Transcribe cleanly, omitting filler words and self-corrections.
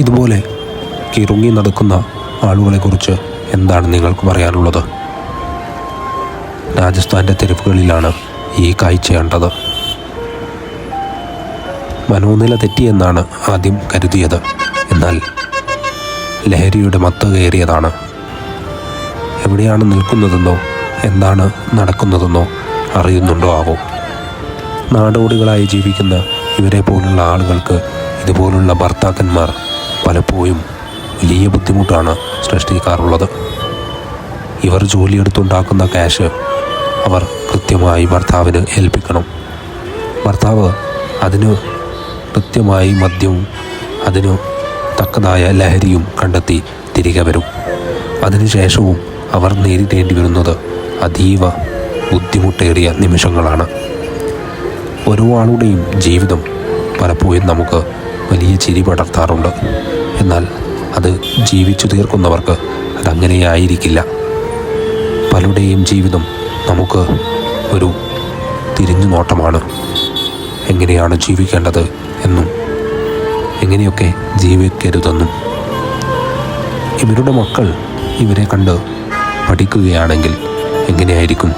ഇതുപോലെ കിറുങ്ങി നടക്കുന്ന ആളുകളെക്കുറിച്ച് എന്താണ് നിങ്ങൾക്ക് പറയാനുള്ളത്? രാജസ്ഥാൻ്റെ തെരുവുകളിലാണ് ഈ കാഴ്ച കണ്ടത്. മനോനില തെറ്റിയെന്നാണ് ആദ്യം കരുതിയത്. എന്നാൽ ലഹരിയുടെ മത്ത് കയറിയതാണ്. എവിടെയാണ് നിൽക്കുന്നതെന്നോ എന്താണ് നടക്കുന്നതെന്നോ അറിയുന്നുണ്ടോ ആവോ? നാടോടികളായി ജീവിക്കുന്ന ഇവരെ പോലുള്ള ആളുകൾക്ക് ഇതുപോലുള്ള ഭർത്താക്കന്മാർ പലപ്പോഴും വലിയ ബുദ്ധിമുട്ടാണ് സൃഷ്ടിക്കാറുള്ളത്. ഇവർ ജോലിയെടുത്തുണ്ടാക്കുന്ന ക്യാഷ് അവർ കൃത്യമായി ഭർത്താവിന് ഏൽപ്പിക്കണം. ഭർത്താവ് അതിന് കൃത്യമായി മദ്യവും അതിനു തക്കതായ ലഹരിയും കണ്ടെത്തി തിരികെ വരും. അതിനുശേഷവും അവർ നേരിടേണ്ടി വരുന്നത് അതീവ ബുദ്ധിമുട്ടേറിയ നിമിഷങ്ങളാണ്. ഓരോ ആളുടെയും ജീവിതം പലപ്പോഴും നമുക്ക് വലിയ ചിരി പടർത്താറുണ്ട്. എന്നാൽ അത് ജീവിച്ചു തീർക്കുന്നവർക്ക് അതങ്ങനെയായിരിക്കില്ല. പലരുടെയും ജീവിതം നമുക്ക് ഒരു തിരിഞ്ഞു നോട്ടമാണ്. എങ്ങനെയാണ് ജീവിക്കേണ്ടത് എന്നും എങ്ങനെയൊക്കെ ജീവിക്കരുതെന്നും. ഇവരുടെ മക്കൾ ഇവരെ കണ്ട് പഠിക്കുകയാണെങ്കിൽ എങ്ങനെയായിരിക്കും